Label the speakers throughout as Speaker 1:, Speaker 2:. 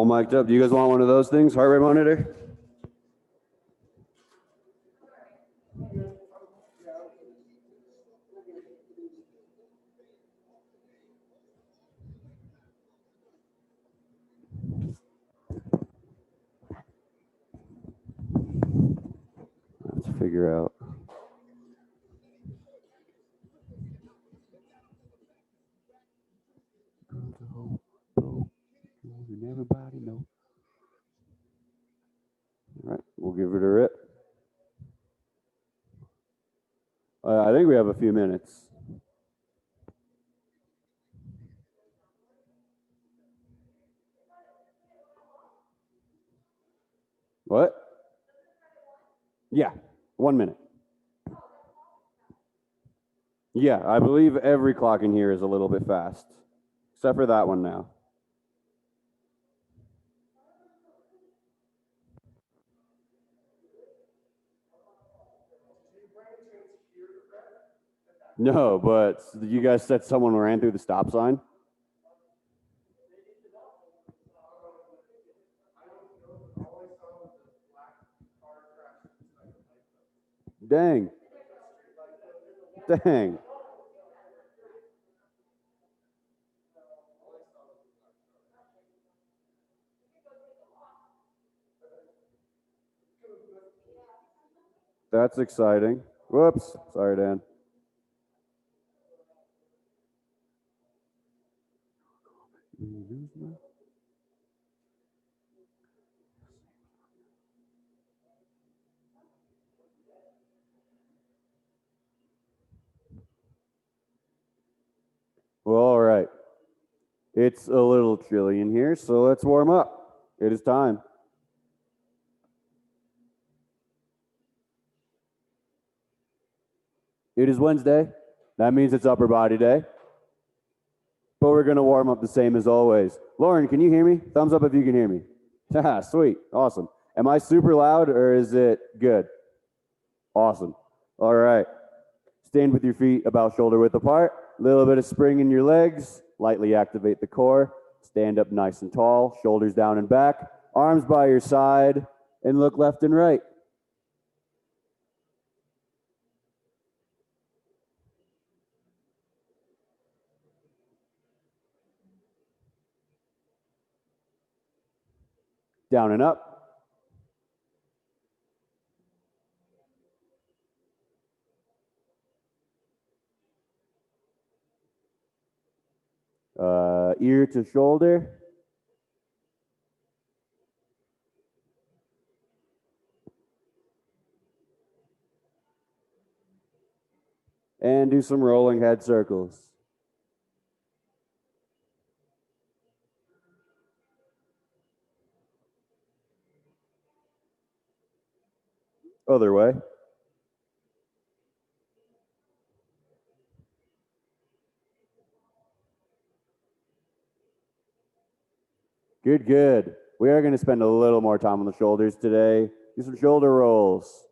Speaker 1: All mic'd up. Do you guys want one of those things? Heart rate monitor? Let's figure out. Everybody know. All right, we'll give it a rip. I think we have a few minutes. What? Yeah, 1 minute. Yeah, I believe every clock in here is a little bit fast, except for that one now. No, but you guys said someone ran through the stop sign? Dang. Dang. That's exciting. Whoops. Sorry, Dan. Well, all right. It's a little chilly in here, so let's warm up. It is time. It is Wednesday. That means it's upper body day. But we're going to warm up the same as always. Lauren, can you hear me? Thumbs up if you can hear me. Sweet. Awesome. Am I super loud or is it good? Awesome. All right. Stand with your feet about shoulder width apart. A little bit of spring in your legs. Lightly activate the core. Stand up nice and tall. Shoulders down and back. Arms by your side. And look left and right. Down and up. Ear to shoulder. And do some rolling head circles. Other way. Good, good. We are going to spend a little more time on the shoulders today. Do some shoulder rolls.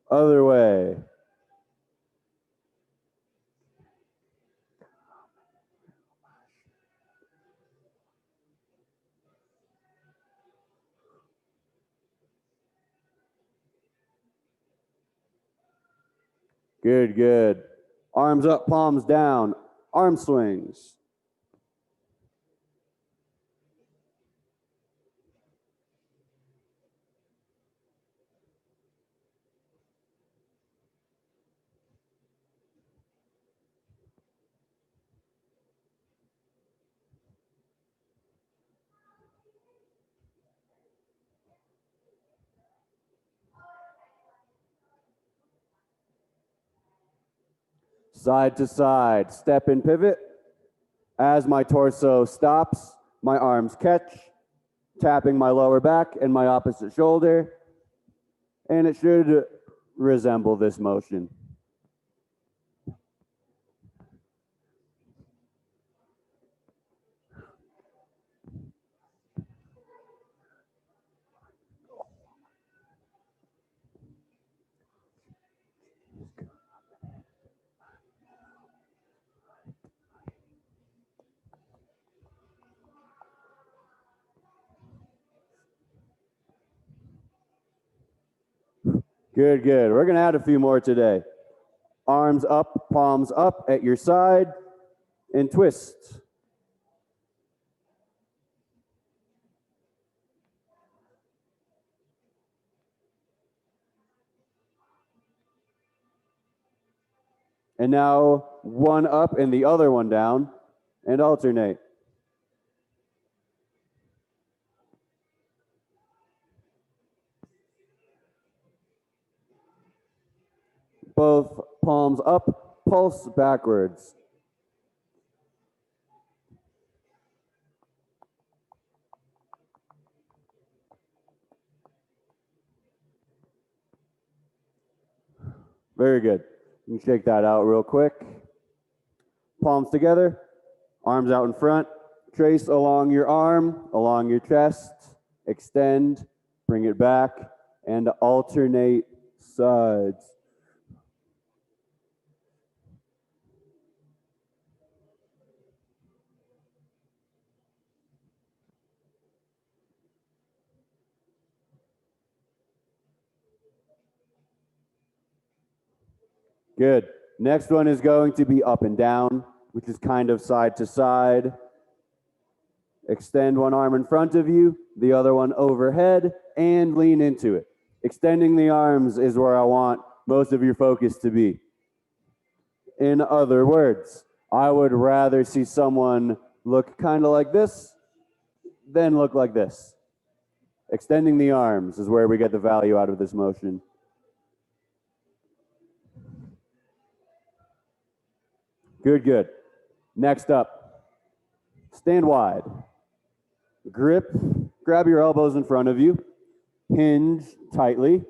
Speaker 1: Other way. Good, good. Arms up, palms down. Arm swings. Side to side, step and pivot. As my torso stops, my arms catch, tapping my lower back and my opposite shoulder. And it should resemble this motion. Good, good. We're going to add a few more today. Arms up, palms up at your side, and twist. And now one up and the other one down, and alternate. Both palms up, pulse backwards. Very good. You can shake that out real quick. Palms together, arms out in front. Trace along your arm, along your chest. Extend, bring it back, and alternate sides. Good. Next one is going to be up and down, which is kind of side to side. Extend one arm in front of you, the other one overhead, and lean into it. Extending the arms is where I want most of your focus to be. In other words, I would rather see someone look kind of like this than look like this. Extending the arms is where we get the value out of this motion. Good, good. Next up, stand wide. Grip, grab your elbows in front of you, hinge tightly,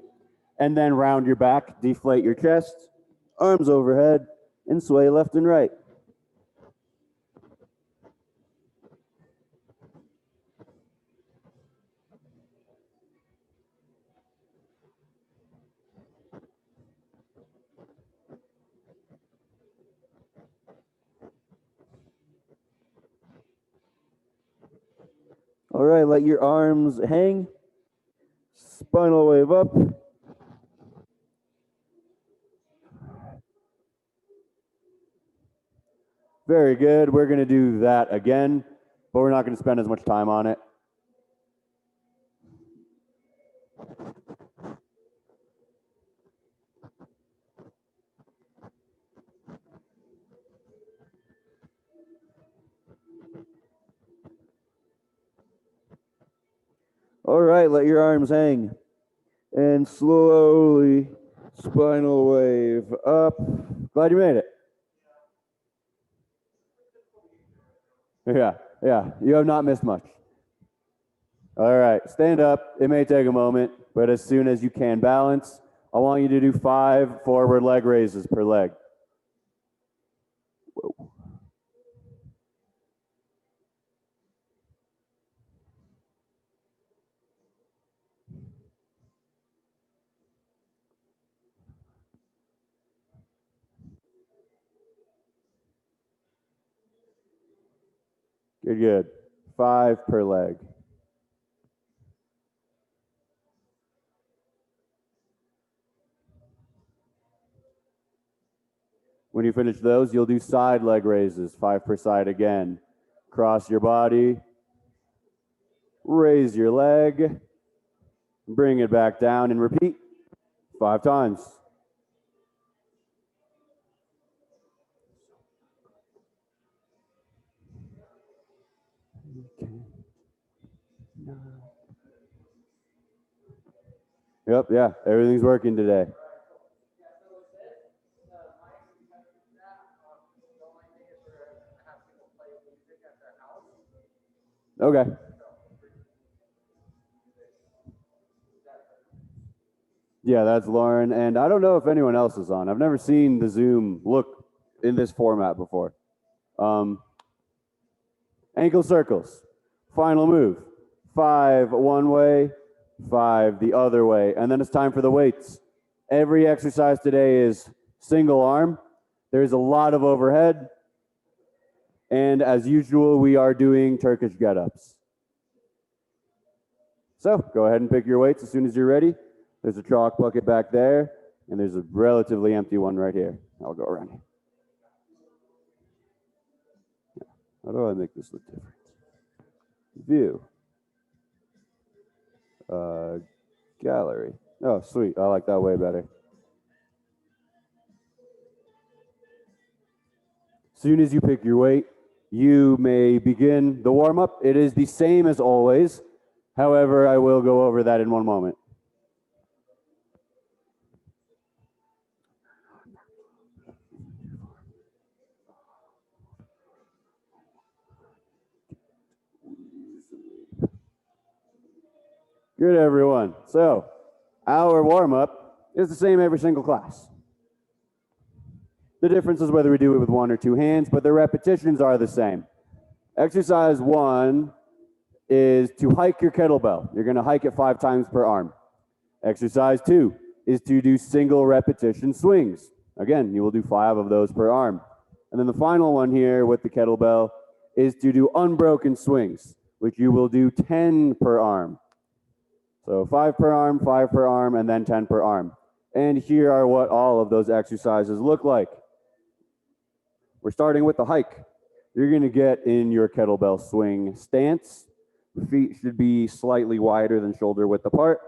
Speaker 1: and then round your back, deflate your chest, arms overhead, and sway left and right. All right, let your arms hang. Spinal wave up. Very good. We're going to do that again, but we're not going to spend as much time on it. All right, let your arms hang. And slowly, spinal wave up. Glad you made it. Yeah, you have not missed much. All right, stand up. It may take a moment, but as soon as you can balance, I want you to do 5 forward leg raises per leg. Whoa. Good, good. 5 per leg. When you finish those, you'll do side leg raises, 5 per side again. Cross your body, raise your leg, bring it back down, and repeat 5 times. Yep, yeah, everything's working today. Okay. Yeah, that's Lauren, and I don't know if anyone else is on. I've never seen the Zoom look in this format before. Ankle circles. Final move. 5 one way, 5 the other way, and then it's time for the weights. Every exercise today is single arm. There's a lot of overhead, and as usual, we are doing Turkish get-ups. So go ahead and pick your weights as soon as you're ready. There's a chalk bucket back there, and there's a relatively empty one right here. I'll go around here. How do I make this look different? View. Gallery. Oh, sweet. I like that way better. Soon as you pick your weight, you may begin the warm-up. It is the same as always. However, I will go over that in one moment. Good, everyone. So, our warm-up is the same every single class. The difference is whether we do it with one or two hands, but the repetitions are the same. Exercise 1 is to hike your kettlebell. You're going to hike it 5 times per arm. Exercise 2 is to do single repetition swings. Again, you will do 5 of those per arm. And then the final one here with the kettlebell is to do unbroken swings, which you will do 10 per arm. So 5 per arm, 5 per arm, and then 10 per arm. And here are what all of those exercises look like. We're starting with the hike. You're going to get in your kettlebell swing stance. Feet should be slightly wider than shoulder width apart.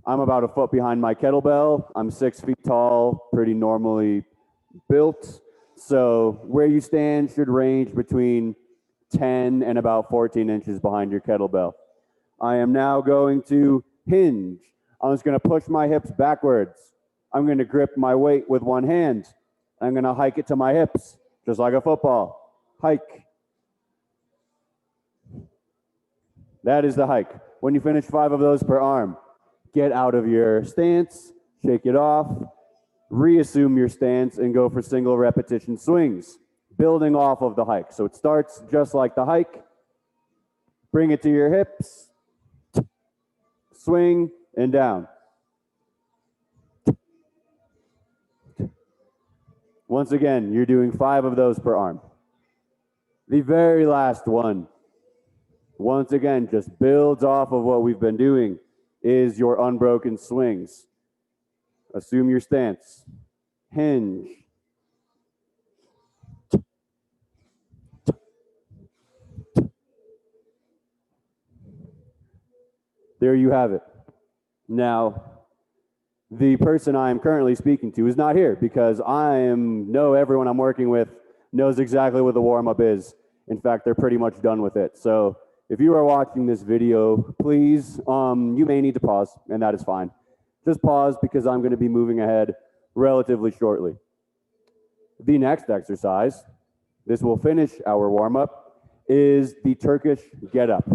Speaker 1: I'm about a foot behind my kettlebell. I'm 6 feet tall, pretty normally built. So where you stand should range between 10 and about 14 inches behind your kettlebell. I am now going to hinge. I'm just going to push my hips backwards. I'm going to grip my weight with one hand. I'm going to hike it to my hips, just like a football. Hike. That is the hike. When you finish 5 of those per arm, get out of your stance, shake it off, reassume your stance, and go for single repetition swings, building off of the hike. So it starts just like the hike. Bring it to your hips, swing, and down. Once again, you're doing 5 of those per arm. The very last one, once again, just builds off of what we've been doing, is your unbroken swings. Assume your stance. Hinge. There you have it. Now, the person I am currently speaking to is not here because everyone I'm working with knows exactly what the warm-up is. In fact, they're pretty much done with it. So if you are watching this video, please, you may need to pause, and that is fine. Just pause because I'm going to be moving ahead relatively shortly. The next exercise, this will finish our warm-up, is the Turkish get-up.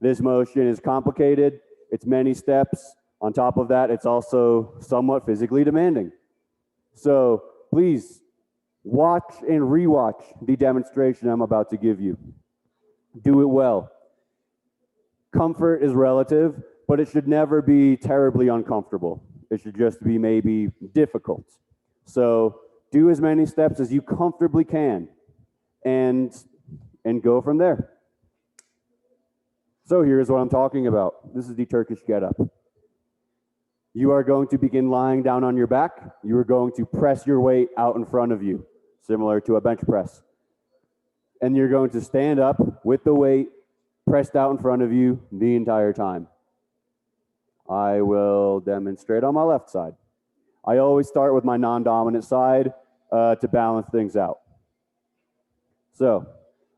Speaker 1: This motion is complicated. It's many steps. On top of that, it's also somewhat physically demanding. So please watch and rewatch the demonstration I'm about to give you. Do it well. Comfort is relative, but it should never be terribly uncomfortable. It should just be maybe difficult. So do as many steps as you comfortably can and go from there. So here's what I'm talking about. This is the Turkish get-up. You are going to begin lying down on your back. You are going to press your weight out in front of you, similar to a bench press. And you're going to stand up with the weight pressed out in front of you the entire time. I will demonstrate on my left side. I always start with my non-dominant side to balance things out. So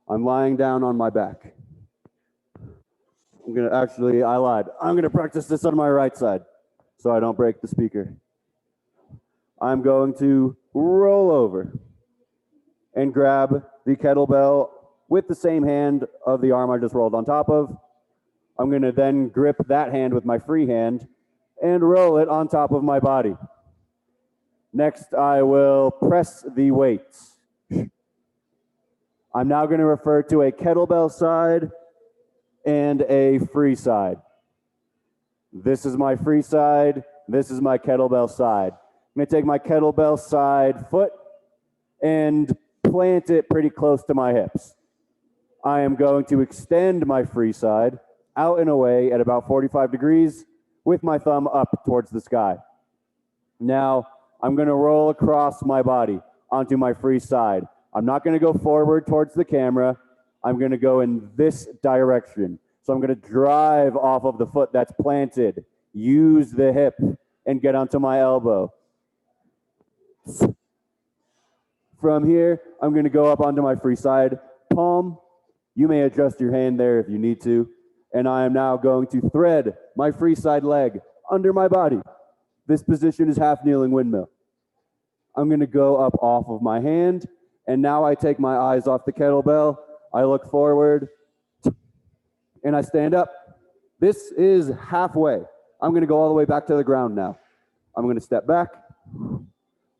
Speaker 1: I'm lying down on my back. I lied. I'm gonna practice this on my right side so I don't break the speaker. I'm going to roll over and grab the kettlebell with the same hand of the arm I just rolled on top of. I'm gonna then grip that hand with my free hand and roll it on top of my body. Next, I will press the weights. I'm now gonna refer to a kettlebell side and a free side. This is my free side. This is my kettlebell side. I'm going to take my kettlebell side foot and plant it pretty close to my hips. I am going to extend my free side out and away at about 45 degrees with my thumb up towards the sky. Now, I'm gonna roll across my body onto my free side. I'm not gonna go forward towards the camera. I'm gonna go in this direction. So I'm gonna drive off of the foot that's planted, use the hip, and get onto my elbow. From here, I'm gonna go up onto my free side palm. You may adjust your hand there if you need to. And I am now going to thread my free side leg under my body. This position is half kneeling windmill. I'm gonna go up off of my hand, and now I take my eyes off the kettlebell. I look forward, and I stand up. This is halfway. I'm gonna go all the way back to the ground now. I'm gonna step back. I'm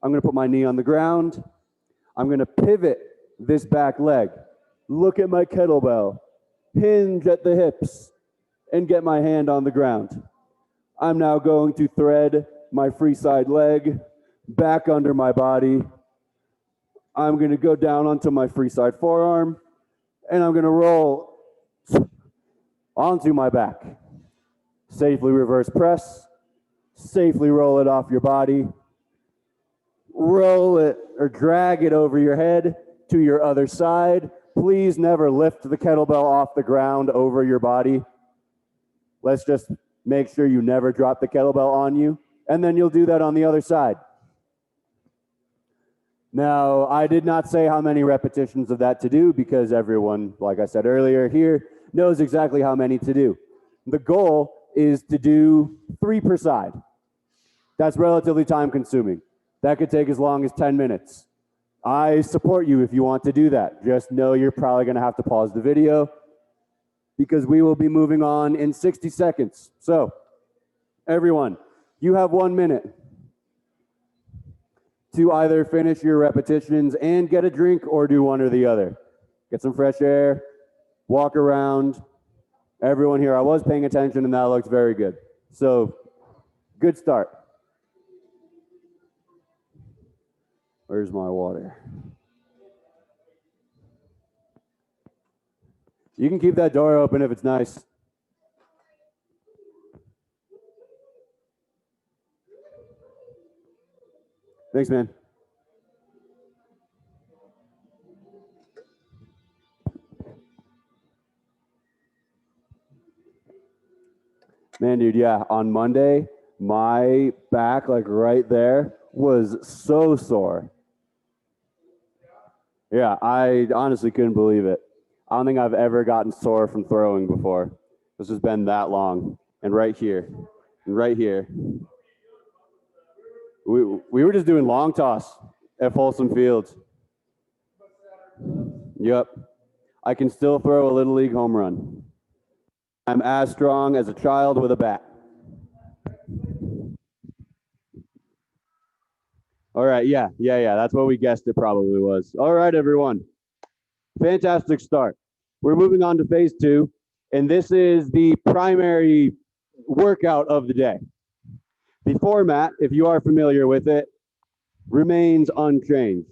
Speaker 1: gonna put my knee on the ground. I'm gonna pivot this back leg. Look at my kettlebell. Hinge at the hips and get my hand on the ground. I'm now going to thread my free side leg back under my body. I'm gonna go down onto my free side forearm, and I'm gonna roll onto my back. Safely reverse press, safely roll it off your body. Roll it or drag it over your head to your other side. Please never lift the kettlebell off the ground over your body. Let's just make sure you never drop the kettlebell on you, and then you'll do that on the other side. Now, I did not say how many repetitions of that to do because everyone, like I said earlier here, knows exactly how many to do. The goal is to do 3 per side. That's relatively time consuming. That could take as long as 10 minutes. I support you if you want to do that. Just know you're probably gonna have to pause the video because we will be moving on in 60 seconds. So, everyone, you have 1 minute to either finish your repetitions and get a drink or do one or the other. Get some fresh air, walk around. Everyone here, I was paying attention and that looks very good. So, good start. Where's my water? You can keep that door open if it's nice. Thanks, man. Man, dude, yeah, on Monday, my back, like right there, was so sore. Yeah, I honestly couldn't believe it. I don't think I've ever gotten sore from throwing before. This has been that long. And right here, and right here. We were just doing long toss at Folsom Fields. Yep. I can still throw a Little League home run. I'm as strong as a child with a bat. All right, yeah, that's what we guessed it probably was. All right, everyone. Fantastic start. We're moving on to phase 2, and this is the primary workout of the day. The format, if you are familiar with it, remains unchanged.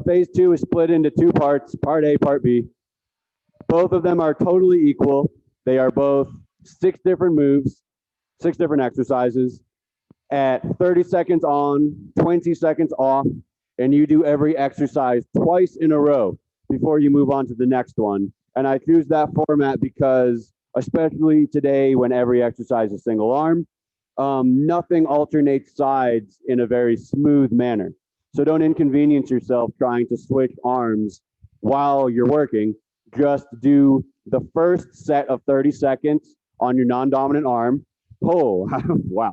Speaker 1: Phase 2 is split into 2 parts, part A, part B. Both of them are totally equal. They are both 6 different moves, 6 different exercises at 30 seconds on, 20 seconds off, and you do every exercise twice in a row before you move on to the next one. And I choose that format because, especially today when every exercise is single arm, nothing alternates sides in a very smooth manner. So don't inconvenience yourself trying to switch arms while you're working. Just do the first set of 30 seconds on your non-dominant arm. Oh, wow.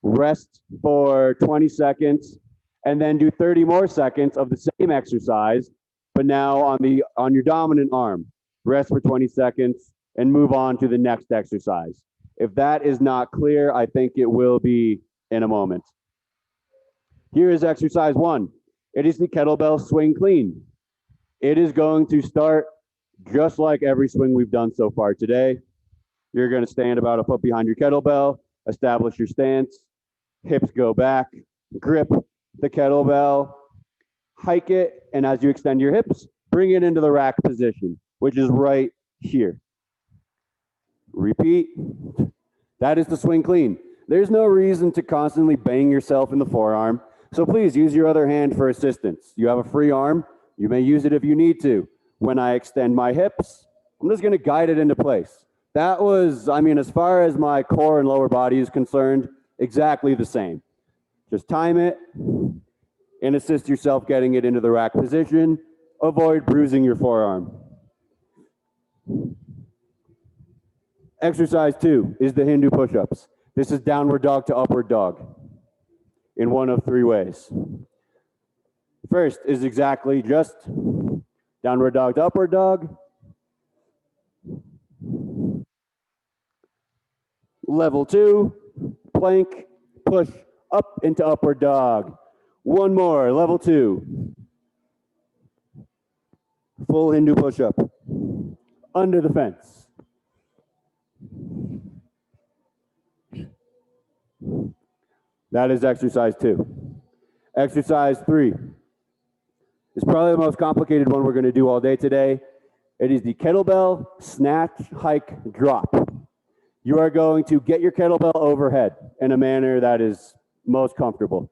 Speaker 1: Rest for 20 seconds, and then do 30 more seconds of the same exercise, but now on your dominant arm. Rest for 20 seconds and move on to the next exercise. If that is not clear, I think it will be in a moment. Here is exercise 1. It is the kettlebell swing clean. It is going to start just like every swing we've done so far today. You're going to stand about a foot behind your kettlebell, establish your stance, hips go back, grip the kettlebell, hike it, and as you extend your hips, bring it into the rack position, which is right here. Repeat. That is the swing clean. There's no reason to constantly bang yourself in the forearm, so please use your other hand for assistance. You have a free arm, you may use it if you need to. When I extend my hips, I'm just gonna guide it into place. That was, I mean, as far as my core and lower body is concerned, exactly the same. Just time it and assist yourself getting it into the rack position. Avoid bruising your forearm. Exercise 2 is the Hindu push-ups. This is downward dog to upward dog in one of 3 ways. First is exactly just downward dog to upward dog. Level 2, plank, push up into upward dog. One more, level 2. Full Hindu push-up. Under the fence. That is exercise 2. Exercise 3 is probably the most complicated one we're going to do all day today. It is the kettlebell snatch, hike, drop. You are going to get your kettlebell overhead in a manner that is most comfortable.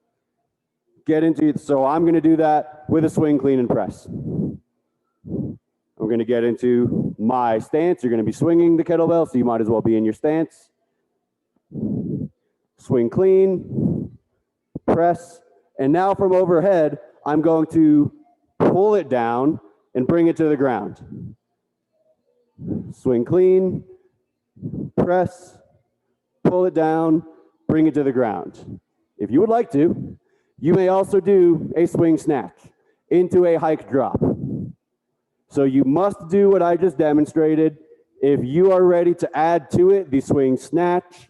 Speaker 1: Get into it. So I'm going to do that with a swing, clean, and press. I'm going to get into my stance. You're going to be swinging the kettlebell, so you might as well be in your stance. Swing clean, press, and now from overhead, I'm going to pull it down and bring it to the ground. Swing clean, press, pull it down, bring it to the ground. If you would like to, you may also do a swing snatch into a hike drop. So you must do what I just demonstrated. If you are ready to add to it the swing snatch,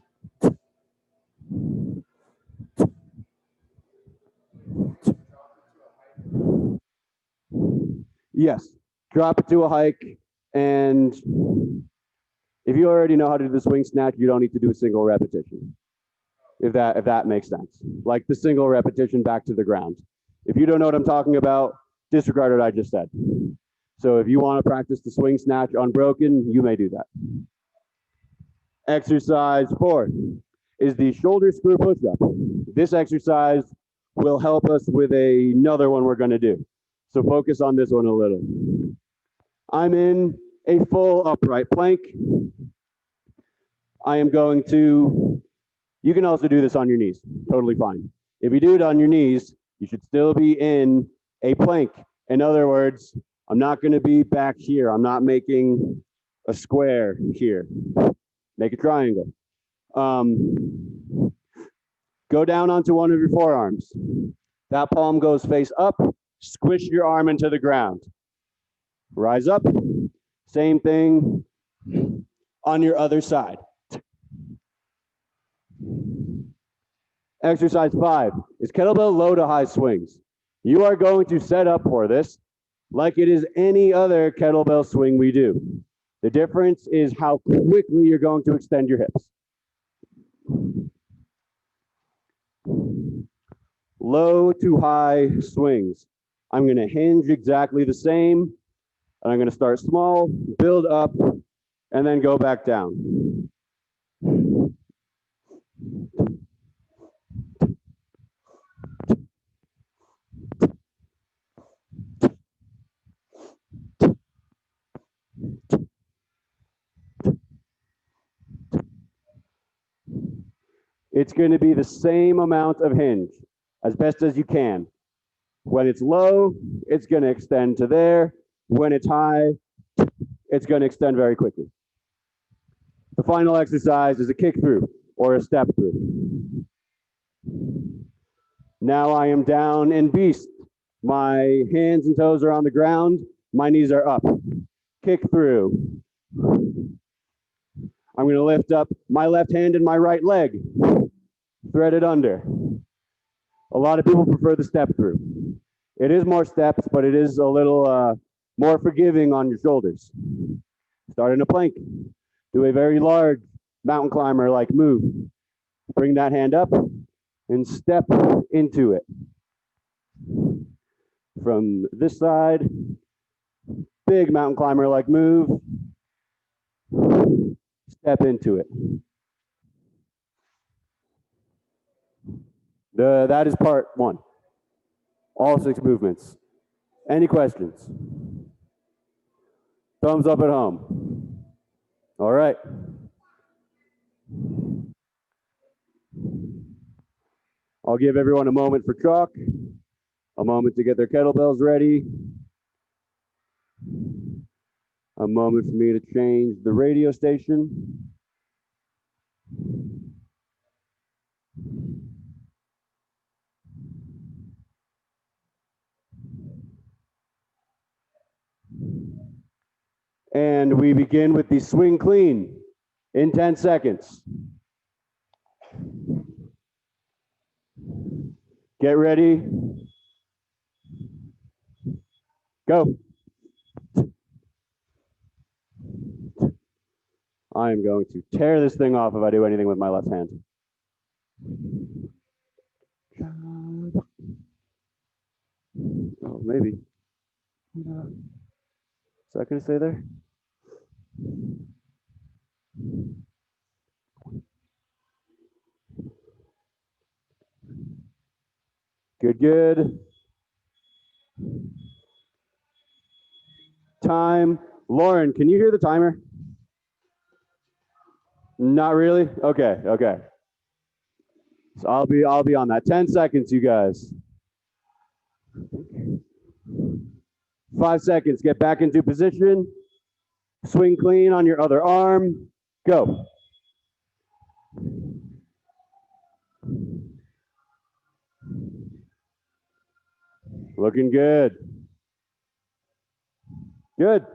Speaker 1: yes, drop it to a hike, and if you already know how to do the swing snatch, you don't need to do a single repetition, if that makes sense. Like the single repetition back to the ground. If you don't know what I'm talking about, disregard what I just said. So if you want to practice the swing snatch unbroken, you may do that. Exercise 4 is the shoulder screw push-up. This exercise will help us with another one we're going to do. So focus on this one a little. I'm in a full upright plank. I am going to, you can also do this on your knees, totally fine. If you do it on your knees, you should still be in a plank. In other words, I'm not going to be back here. I'm not making a square here. Make a triangle. Go down onto one of your forearms. That palm goes face up. Squish your arm into the ground. Rise up. Same thing on your other side. Exercise 5 is kettlebell low to high swings. You are going to set up for this like it is any other kettlebell swing we do. The difference is how quickly you're going to extend your hips. Low to high swings. I'm going to hinge exactly the same, and I'm going to start small, build up, and then go back down. It's going to be the same amount of hinge, as best as you can. When it's low, it's going to extend to there. When it's high, it's going to extend very quickly. The final exercise is a kick through or a step through. Now I am down in beast. My hands and toes are on the ground. My knees are up. Kick through. I'm going to lift up my left hand and my right leg. Thread it under. A lot of people prefer the step through. It is more steps, but it is a little more forgiving on your shoulders. Start in a plank. Do a very large mountain climber like move. Bring that hand up and step into it. From this side, big mountain climber like move. step into it. That is part one. All 6 movements. Any questions? Thumbs up at home. All right. I'll give everyone a moment for chalk, a moment to get their kettlebells ready, a moment for me to change the radio station. And we begin with the swing clean in 10 seconds. Get ready. Go. I am going to tear this thing off if I do anything with my left hand. Oh, maybe. Is that going to stay there? Good, good. Time. Lauren, can you hear the timer? Not really? Okay, okay. So I'll be on that. 10 seconds, you guys. 5 seconds, get back into position. Swing clean on your other arm. Go. Looking good. Good.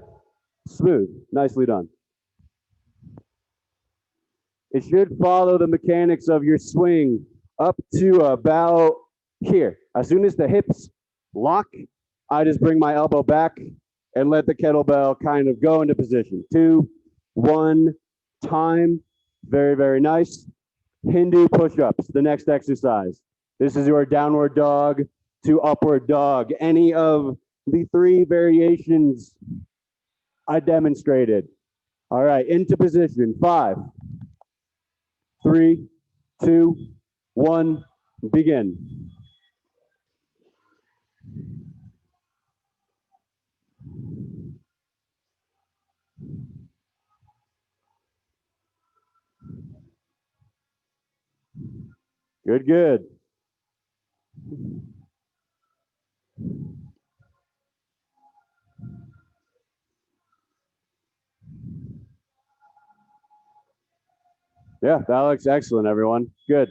Speaker 1: Smooth. Nicely done. It should follow the mechanics of your swing up to about here. As soon as the hips lock, I just bring my elbow back and let the kettlebell kind of go into position. 2, 1, time. Very, very nice. Hindu push-ups, the next exercise. This is your downward dog to upward dog. Any of the 3 variations I demonstrated. All right, into position. 5, 3, 2, 1, begin. Good, good. Yeah, that looks excellent, everyone. Good.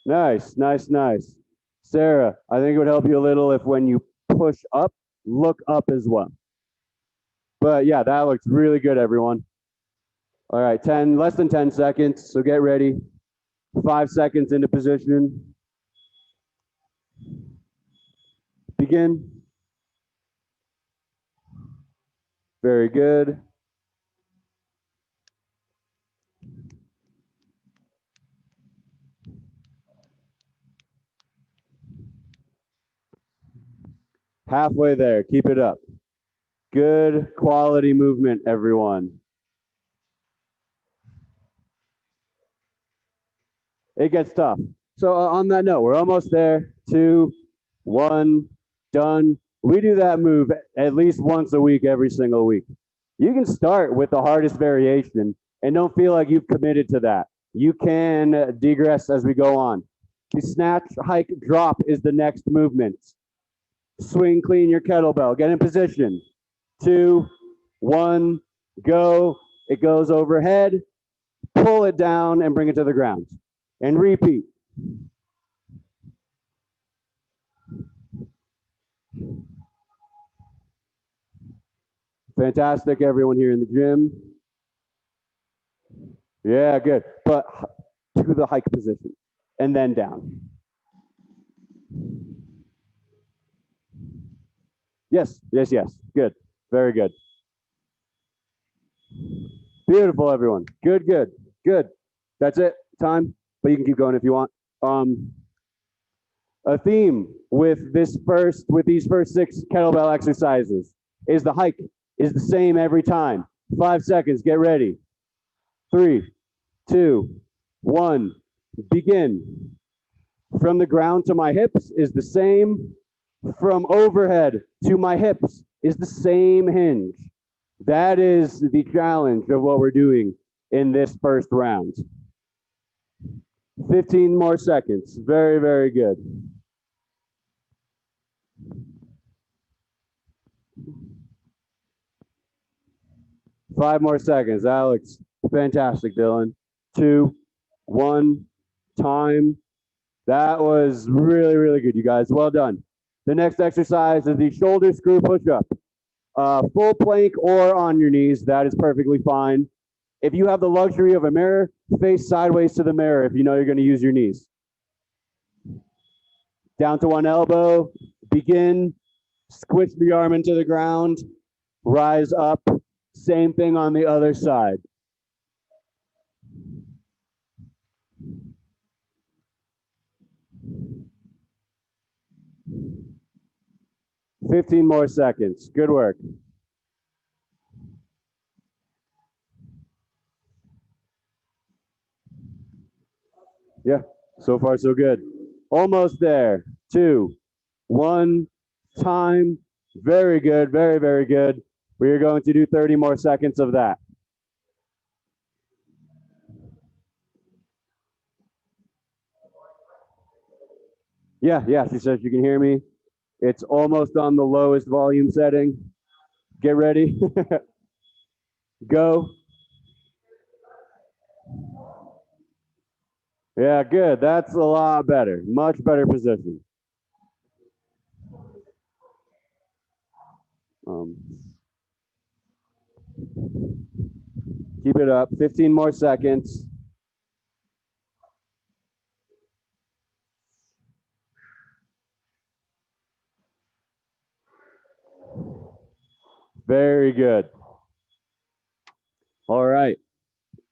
Speaker 1: Nice, nice, nice. Sarah, I think it would help you a little if when you push up, look up as well. But yeah, that looks really good, everyone. All right, less than 10 seconds, so get ready. 5 seconds into position. Begin. Very good. Halfway there, keep it up. Good quality movement, everyone. It gets tough. So on that note, we're almost there. 2, 1, done. We do that move at least once a week, every single week. You can start with the hardest variation and don't feel like you've committed to that. You can degress as we go on. The snatch, hike, drop is the next movement. Swing clean your kettlebell. Get in position. 2, 1, go. It goes overhead. Pull it down and bring it to the ground. And repeat. Fantastic, everyone here in the gym. Yeah, good. But to the hike position and then down. Yes, yes, yes. Good. Very good. Beautiful, everyone. Good, good, good. That's it. Time. But you can keep going if you want. A theme with these first 6 kettlebell exercises is the hike is the same every time. 5 seconds, get ready. 3, 2, 1, begin. From the ground to my hips is the same. From overhead to my hips is the same hinge. That is the challenge of what we're doing in this first round. 15 more seconds. Very, very good. Five more seconds. That looks fantastic, Dylan. 2, 1, time. That was really, really good, you guys. Well done. The next exercise is the shoulder screw push-up. Full plank or on your knees, that is perfectly fine. If you have the luxury of a mirror, face sideways to the mirror if you know you're going to use your knees. Down to one elbow, begin, squish the arm into the ground, rise up, same thing on the other side. Fifteen more seconds. Good work. Yeah, so far so good. Almost there. 2, 1, time. Very good, very, very good. We are going to do 30 more seconds of that. Yeah, she says you can hear me. It's almost on the lowest volume setting. Get ready. Go. Yeah, good. That's a lot better. Much better position. Keep it up. 15 more seconds. Very good. All right.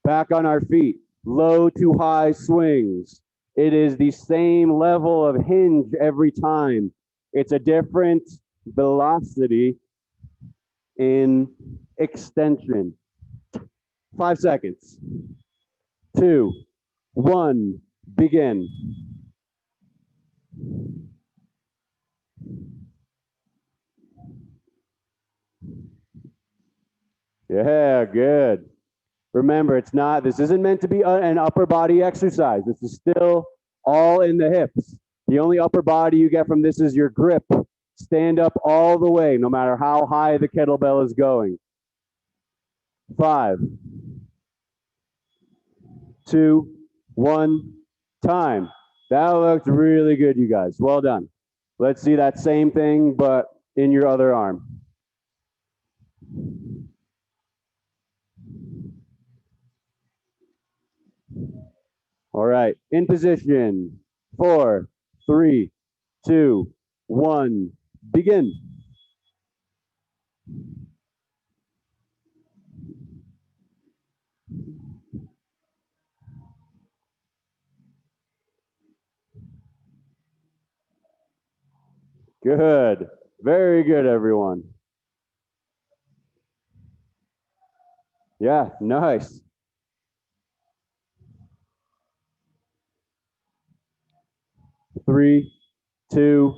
Speaker 1: Back on our feet. Low to high swings. It is the same level of hinge every time. It's a different velocity in extension. 5 seconds. 2, 1, begin. Yeah, good. Remember, this isn't meant to be an upper body exercise. This is still all in the hips. The only upper body you get from this is your grip. Stand up all the way, no matter how high the kettlebell is going. 5, 2, 1, time. That looked really good, you guys. Well done. Let's see that same thing, but in your other arm. All right, in position. 4, 3, 2, 1, begin. Good. Very good, everyone. Yeah, nice. 3, 2,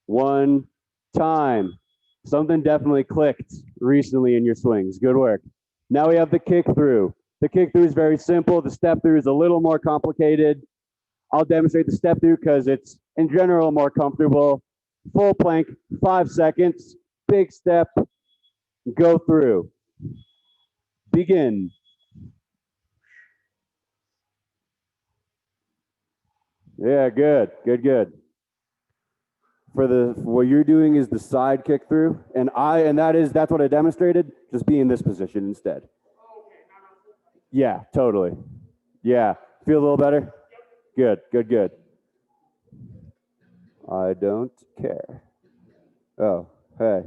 Speaker 1: 1, time. Something definitely clicked recently in your swings. Good work. Now we have the kick through. The kick through is very simple. The step through is a little more complicated. I'll demonstrate the step through because it's in general more comfortable. Full plank, 5 seconds, big step, go through. Begin. Yeah, good, good, good. What you're doing is the side kick through, and that's what I demonstrated. Just be in this position instead. Yeah, totally. Yeah, feel a little better. Good, good, good. I don't care. Oh, hey.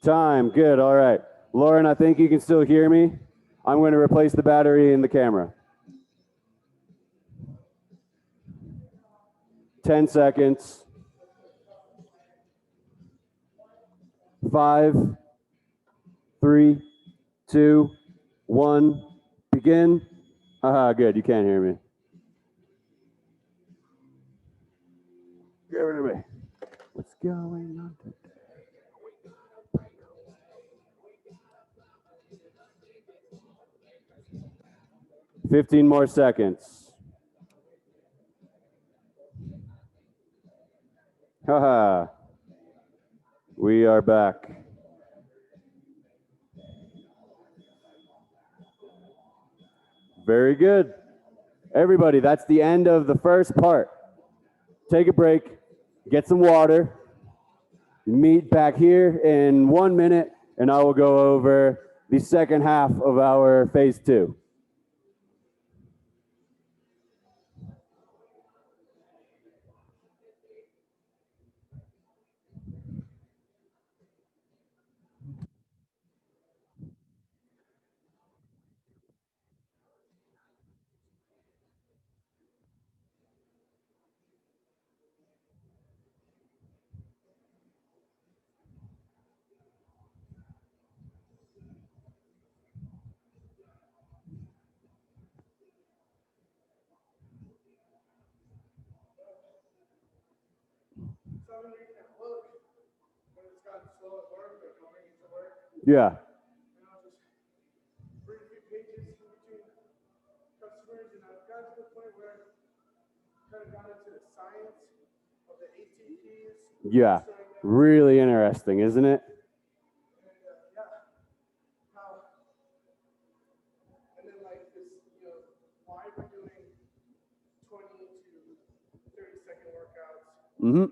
Speaker 1: Time, good, all right. Lauren, I think you can still hear me. I'm going to replace the battery in the camera. 10 seconds. 5, 3, 2, 1, begin. Haha, good, you can't hear me. Give it to me. What's going on today? 15 more seconds. Haha. We are back. Very good. Everybody, that's the end of the first part. Take a break, get some water, meet back here in 1 minute, and I will go over the second half of our phase 2. Yeah. Yeah, really interesting, isn't it? Mm-hmm.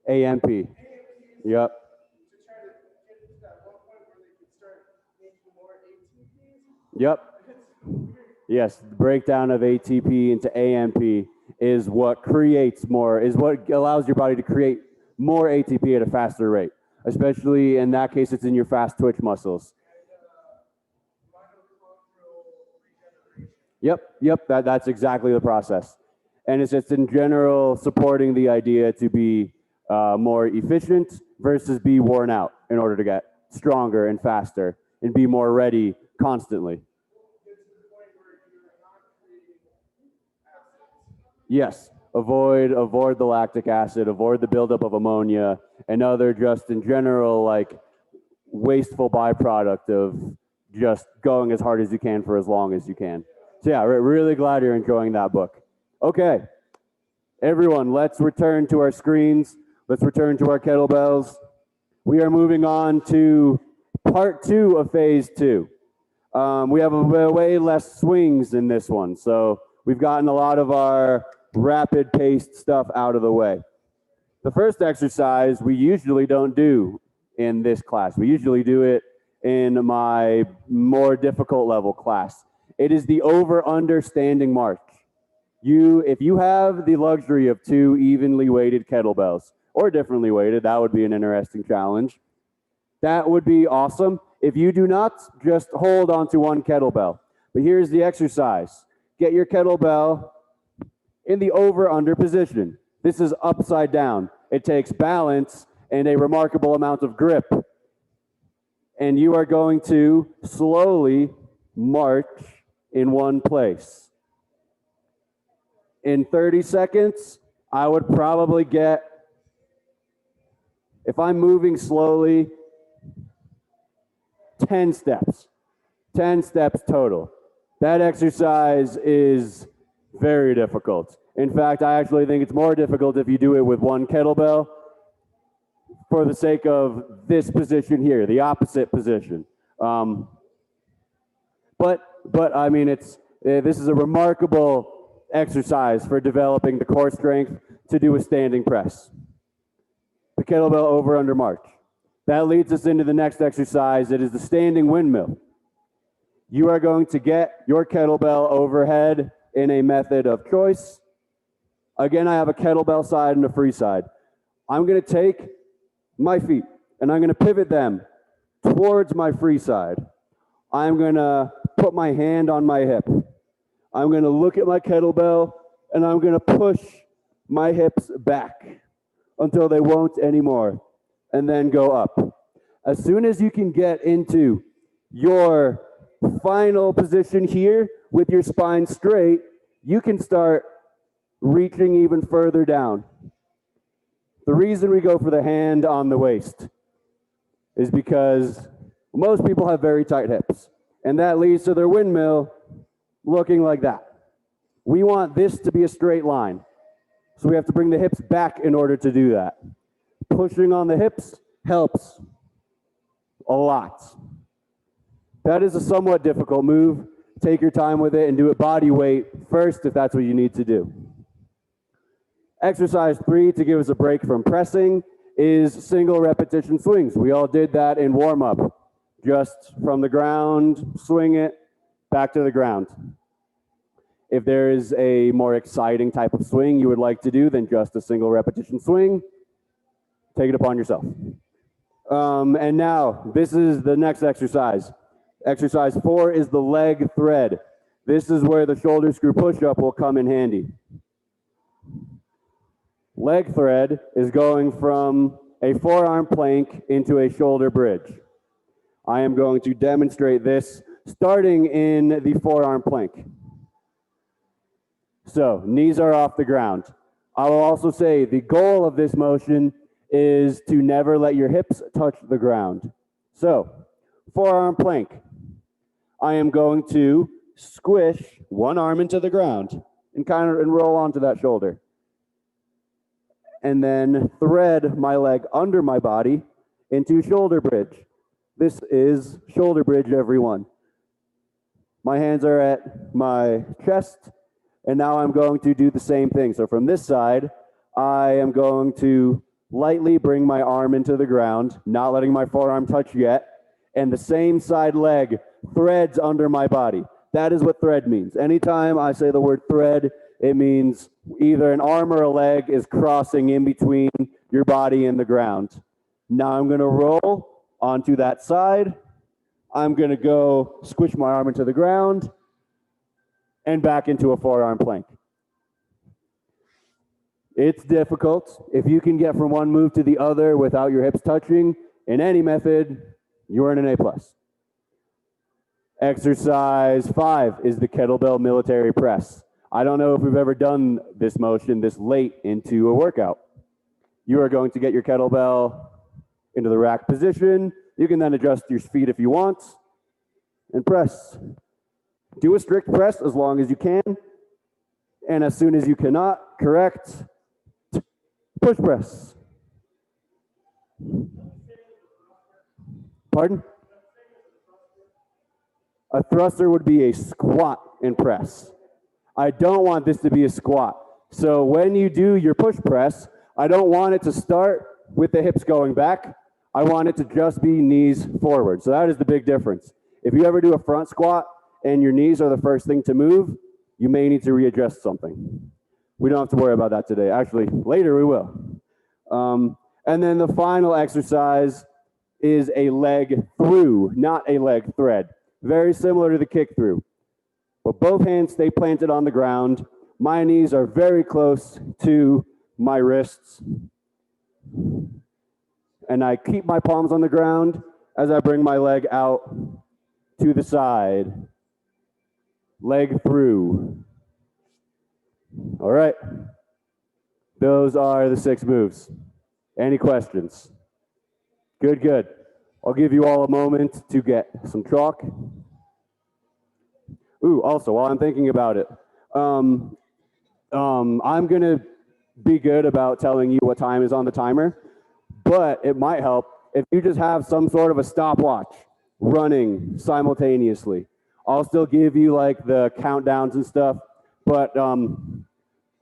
Speaker 1: AMP. Yep. Yep. Yes, the breakdown of ATP into AMP is what creates more, is what allows your body to create more ATP at a faster rate. Especially in that case, it's in your fast twitch muscles. Yep, that's exactly the process. And it's just in general supporting the idea to be more efficient versus be worn out in order to get stronger and faster and be more ready constantly. Yes, avoid the lactic acid, avoid the buildup of ammonia and other just in general like wasteful byproduct of just going as hard as you can for as long as you can. So yeah, really glad you're enjoying that book. Okay, everyone, let's return to our screens. Let's return to our kettlebells. We are moving on to part 2 of phase 2. We have way less swings in this one, so we've gotten a lot of our rapid paced stuff out of the way. The first exercise we usually don't do in this class. We usually do it in my more difficult level class. It is the over-under standing march. If you have the luxury of 2 evenly weighted kettlebells, or differently weighted, that would be an interesting challenge. That would be awesome. If you do not, just hold onto one kettlebell. But here's the exercise. Get your kettlebell in the over-under position. This is upside down. It takes balance and a remarkable amount of grip. And you are going to slowly march in one place. In 30 seconds, I would probably get, if I'm moving slowly, 10 steps. 10 steps total. That exercise is very difficult. In fact, I actually think it's more difficult if you do it with one kettlebell for the sake of this position here, the opposite position. But I mean, this is a remarkable exercise for developing the core strength to do a standing press. The kettlebell over under march. That leads us into the next exercise. It is the standing windmill. You are going to get your kettlebell overhead in a method of choice. Again, I have a kettlebell side and a free side. I'm going to take my feet and I'm going to pivot them towards my free side. I'm going to put my hand on my hip. I'm going to look at my kettlebell and I'm going to push my hips back until they won't anymore, and then go up. As soon as you can get into your final position here with your spine straight, you can start reaching even further down. The reason we go for the hand on the waist is because most people have very tight hips, and that leads to their windmill looking like that. We want this to be a straight line, so we have to bring the hips back in order to do that. Pushing on the hips helps a lot. That is a somewhat difficult move. Take your time with it and do it body weight first if that's what you need to do. Exercise 3, to give us a break from pressing, is single repetition swings. We all did that in warm-up. Just from the ground, swing it, back to the ground. If there is a more exciting type of swing you would like to do than just a single repetition swing, take it upon yourself. And now, this is the next exercise. Exercise 4 is the leg thread. This is where the shoulder screw push-up will come in handy. Leg thread is going from a forearm plank into a shoulder bridge. I am going to demonstrate this starting in the forearm plank. So, knees are off the ground. I will also say the goal of this motion is to never let your hips touch the ground. So, forearm plank. I am going to squish one arm into the ground and roll onto that shoulder. And then thread my leg under my body into shoulder bridge. This is shoulder bridge, everyone. My hands are at my chest, and now I'm going to do the same thing. So from this side, I am going to lightly bring my arm into the ground, not letting my forearm touch yet, and the same side leg threads under my body. That is what thread means. Anytime I say the word thread, it means either an arm or a leg is crossing in between your body and the ground. Now I'm going to roll onto that side. I'm going to go squish my arm into the ground and back into a forearm plank. It's difficult. If you can get from one move to the other without your hips touching in any method, you earn an A+. Exercise 5 is the kettlebell military press. I don't know if we've ever done this motion this late into a workout. You are going to get your kettlebell into the rack position. You can then adjust your feet if you want and press. Do a strict press as long as you can, and as soon as you cannot, correct, push press. Pardon? A thruster would be a squat and press. I don't want this to be a squat. So when you do your push press, I don't want it to start with the hips going back. I want it to just be knees forward. So that is the big difference. If you ever do a front squat and your knees are the first thing to move, you may need to readjust something. We don't have to worry about that today. Actually, later we will. And then the final exercise is a leg through, not a leg thread. Very similar to the kick through. But both hands stay planted on the ground. My knees are very close to my wrists. And I keep my palms on the ground as I bring my leg out to the side. Leg through. All right. Those are the 6 moves. Any questions? Good, good. I'll give you all a moment to get some chalk. Ooh, also, while I'm thinking about it, I'm going to be good about telling you what time is on the timer, but it might help if you just have some sort of a stopwatch running simultaneously. I'll still give you like the countdowns and stuff, but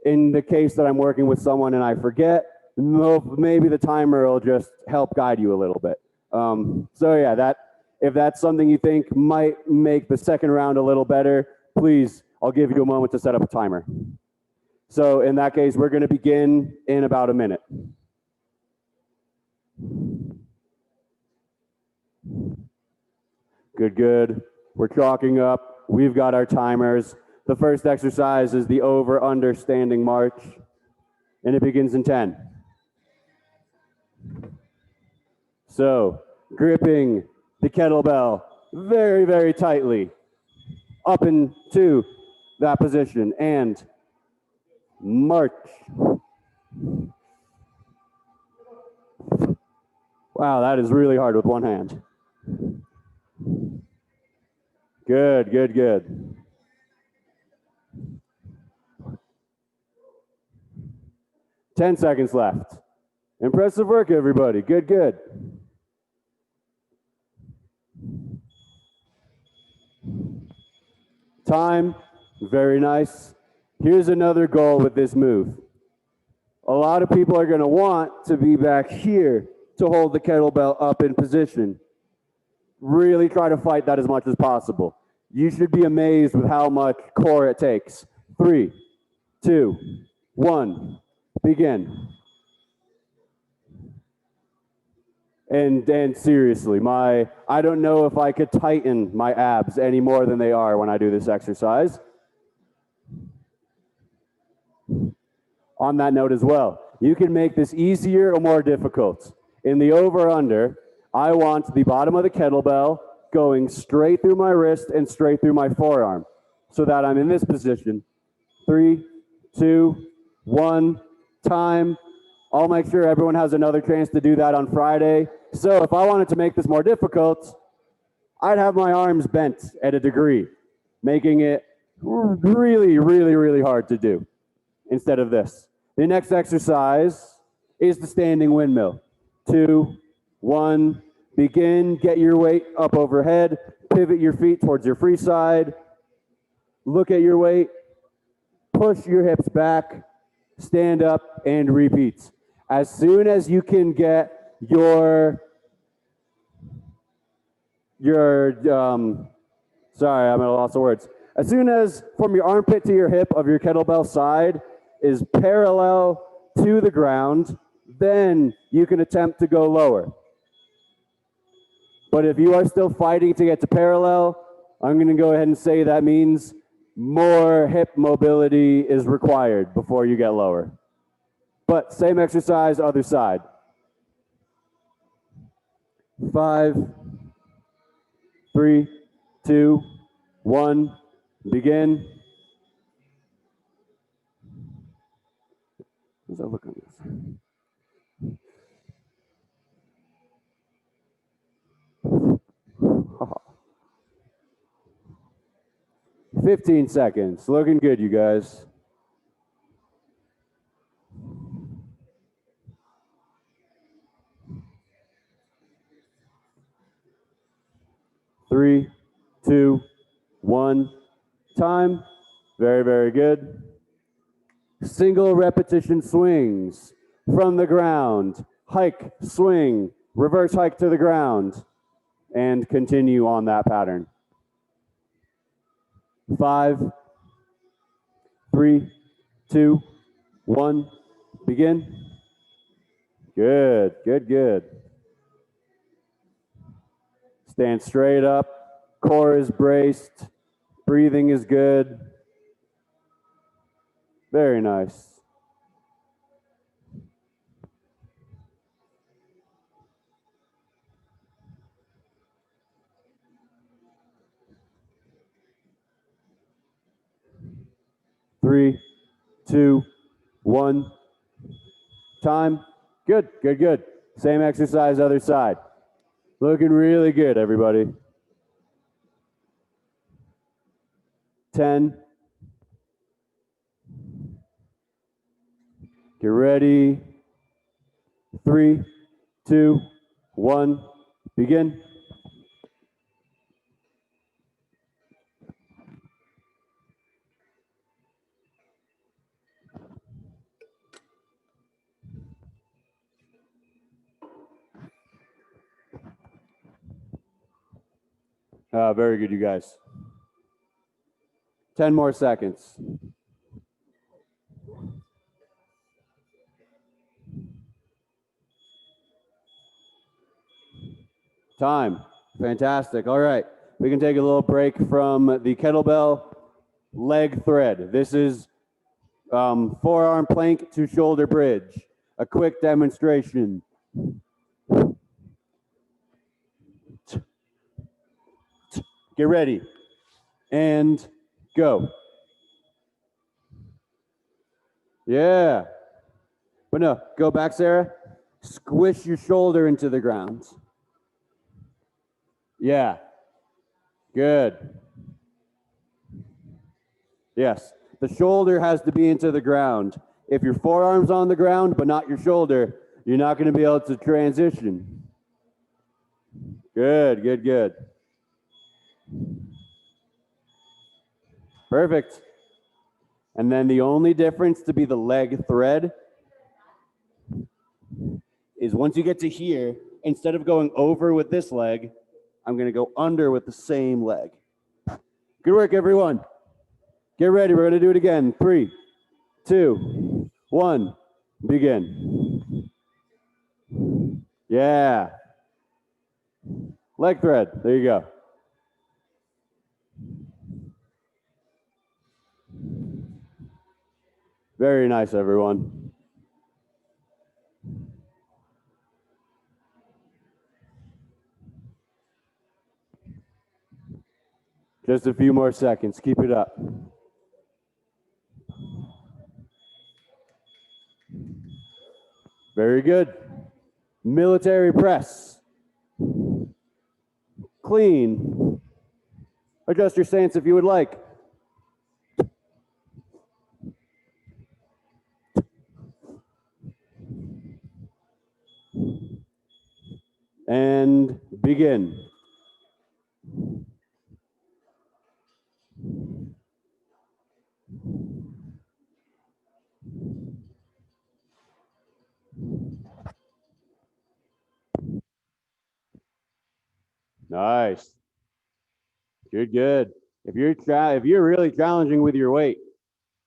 Speaker 1: in the case that I'm working with someone and I forget, maybe the timer will just help guide you a little bit. So yeah, if that's something you think might make the second round a little better, please, I'll give you a moment to set up a timer. So in that case, we're going to begin in about a minute. Good, good. We're chalking up. We've got our timers. The first exercise is the over-under standing march, and it begins in 10. So, gripping the kettlebell very, very tightly up into that position and march. Wow, that is really hard with one hand. Good, good, good. 10 seconds left. Impressive work, everybody. Good, good. Time, very nice. Here's another goal with this move. A lot of people are going to want to be back here to hold the kettlebell up in position. Really try to fight that as much as possible. You should be amazed with how much core it takes. 3, 2, 1, begin. And seriously, I don't know if I could tighten my abs any more than they are when I do this exercise. On that note as well, you can make this easier or more difficult. In the over-under, I want the bottom of the kettlebell going straight through my wrist and straight through my forearm so that I'm in this position. 3, 2, 1, time. I'll make sure everyone has another chance to do that on Friday. So if I wanted to make this more difficult, I'd have my arms bent at a degree, making it really, really, really hard to do instead of this. The next exercise is the standing windmill. 2, 1, begin. Get your weight up overhead. Pivot your feet towards your free side. Look at your weight. Push your hips back. Stand up and repeat. As soon as you can get your sorry, I'm at a loss of words. As soon as from your armpit to your hip of your kettlebell side is parallel to the ground, then you can attempt to go lower. But if you are still fighting to get to parallel, I'm going to go ahead and say that means more hip mobility is required before you get lower. But same exercise, other side. 5, 3, 2, 1, begin. How's that look on this? 15 seconds. Looking good, you guys. Three, 2, 1, time. Very, very good. Single repetition swings from the ground. Hike, swing, reverse hike to the ground, and continue on that pattern. 5, 3, 2, 1, begin. Good, good, good. Stand straight up, core is braced, breathing is good. Very nice. Three, 2, 1, time. Good, good, good. Same exercise, other side. Looking really good, everybody. 10. Get ready. 3, 2, 1, begin. Very good, you guys. 10 more seconds. Time. Fantastic. All right. We can take a little break from the kettlebell leg thread. This is forearm plank to shoulder bridge. A quick demonstration. Get ready and go. Yeah. But no, go back, Sarah. Squish your shoulder into the ground. Yeah. Good. Yes. The shoulder has to be into the ground. If your forearm's on the ground but not your shoulder, you're not going to be able to transition. Good, good, good. Perfect. And then the only difference to be the leg thread is once you get to here, instead of going over with this leg, I'm going to go under with the same leg. Good work, everyone. Get ready. We're going to do it again. 3, 2, 1, begin. Yeah. Leg thread. There you go. Very nice, everyone. Just a few more seconds. Keep it up. Very good. Military press. Clean. Adjust your stance if you would like. And begin. Nice. Good, good. If you're really challenging with your weight,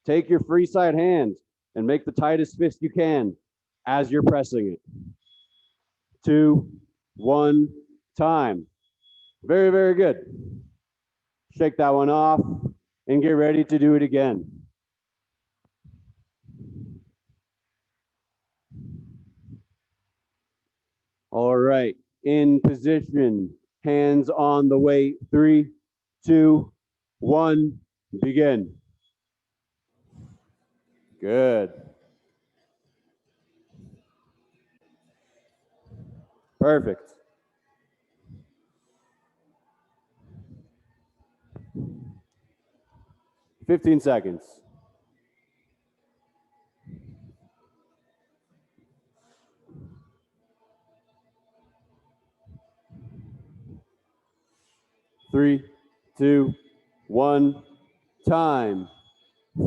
Speaker 1: take your free side hand and make the tightest fist you can as you're pressing it. 2, 1, time. Very, very good. Shake that one off and get ready to do it again. All right, in position, hands on the weight. 3, 2, 1, begin. Good. Perfect. $15 seconds. Three, 2, 1, time.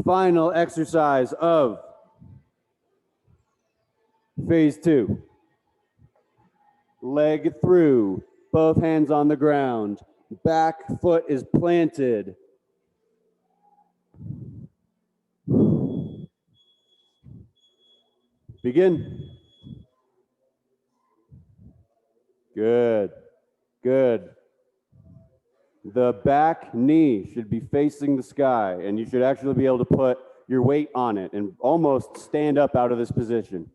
Speaker 1: Final exercise of phase 2. Leg through, both hands on the ground. Back foot is planted. Begin. Good, good. The back knee should be facing the sky, and you should actually be able to put your weight on it and almost stand up out of this position.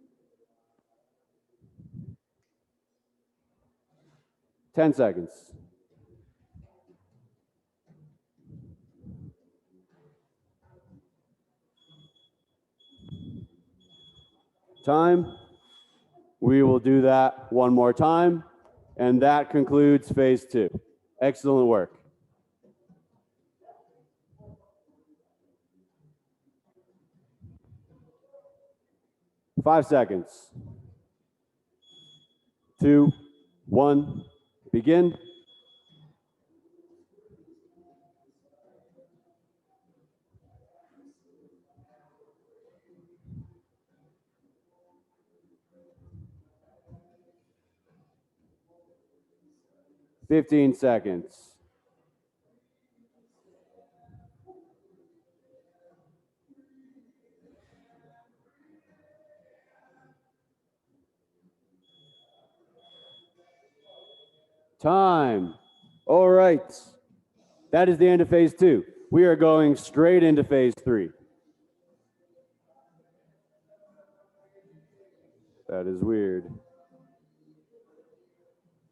Speaker 1: 10 seconds. Time. We will do that one more time, and that concludes phase 2. Excellent work. Five seconds. 2, 1, begin. $15 seconds. Time. All right. That is the end of phase 2. we are going straight into phase 3. That is weird.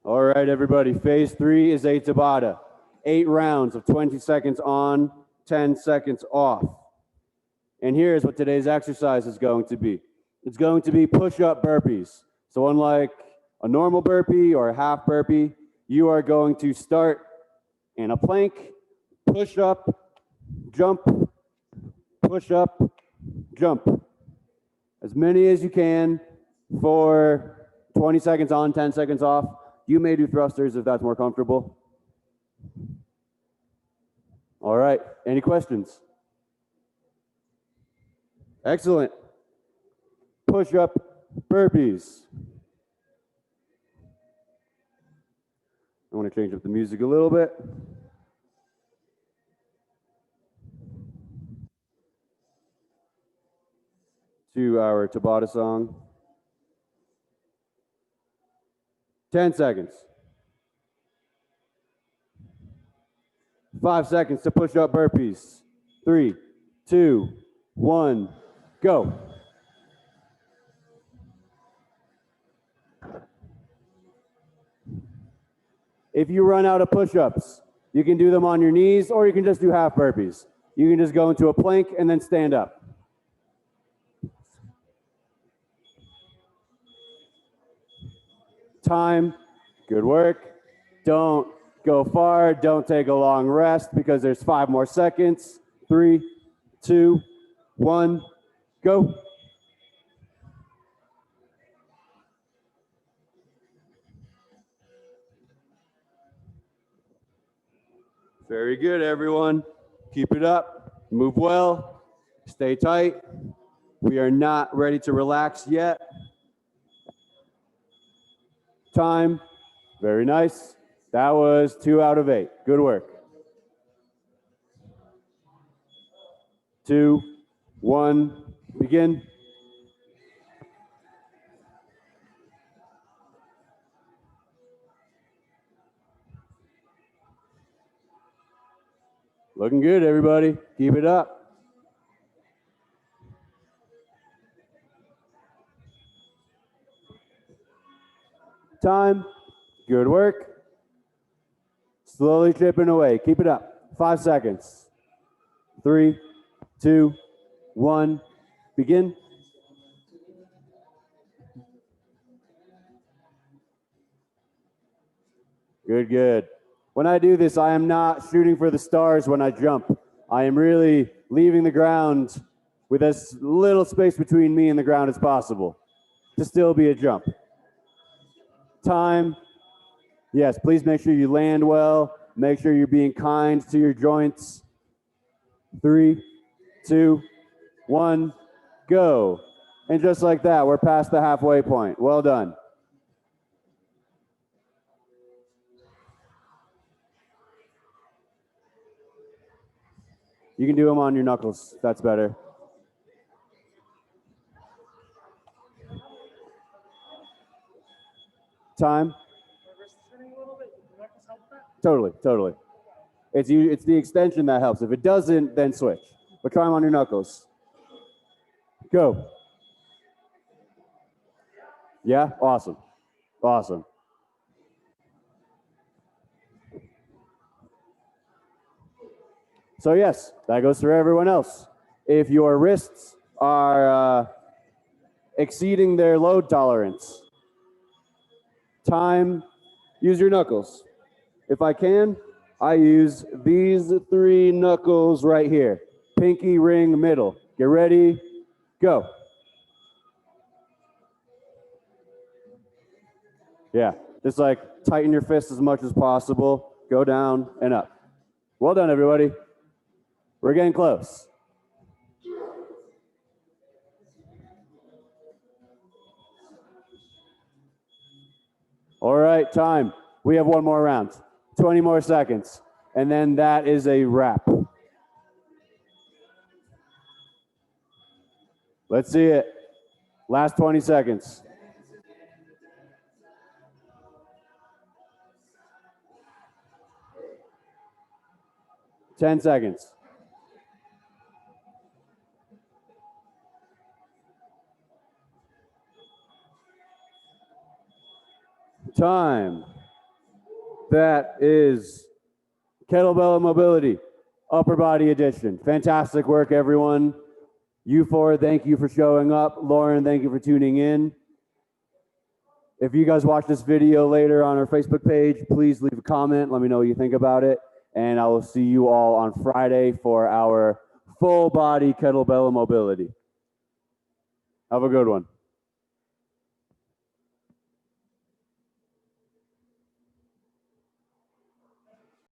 Speaker 1: All right, everybody, phase 3 is a Tabata. 8 rounds of 20 seconds on, 10 seconds off. And here's what today's exercise is going to be. It's going to be push-up burpees. So unlike a normal burpee or a half burpee, you are going to start in a plank, push up, jump, push up, jump. As many as you can for 20 seconds on, 10 seconds off. You may do thrusters if that's more comfortable. All right, any questions? Excellent. Push-up burpees. I want to change up the music a little bit. To our Tabata song. 10 seconds. 5 seconds to push up burpees. 3, 2, 1, go. If you run out of push-ups, you can do them on your knees or you can just do half burpees. You can just go into a plank and then stand up. Time, good work. Don't go far, don't take a long rest because there's 5 more seconds. 3, 2, 1, go. Very good, everyone. Keep it up, move well, stay tight. We are not ready to relax yet. Time, very nice. That was 2 out of 8, good work. 2, 1, begin. Looking good, everybody. Keep it up. Time, good work. Slowly chipping away. Keep it up. 5 seconds. 3, 2, 1, begin. Good, good. When I do this, I am not shooting for the stars when I jump. I am really leaving the ground with as little space between me and the ground as possible to still be a jump. Time. Yes, please make sure you land well. Make sure you're being kind to your joints. 3, 2, 1, go. And just like that, we're past the halfway point. Well done. You can do them on your knuckles. That's better. Time. Totally, totally. It's the extension that helps. If it doesn't, then switch. But try them on your knuckles. Go. Yeah? Awesome. Awesome. So yes, that goes for everyone else. If your wrists are exceeding their load tolerance, time, use your knuckles. If I can, I use these 3 knuckles right here. Pinky, ring, middle. Get ready, go. Yeah, just like tighten your fists as much as possible. Go down and up. Well done, everybody. We're getting close. All right, time. We have 1 more round. 20 more seconds. And then that is a wrap. Let's see it. Last 20 seconds. Ten seconds. time. That is kettlebell mobility, upper body edition. Fantastic work, everyone. You four, thank you for showing up. Lauren, thank you for tuning in. If you guys watch this video later on our Facebook page, please leave a comment. Let me know what you think about it. And I will see you all on Friday for our full body kettlebell mobility. Have a good one.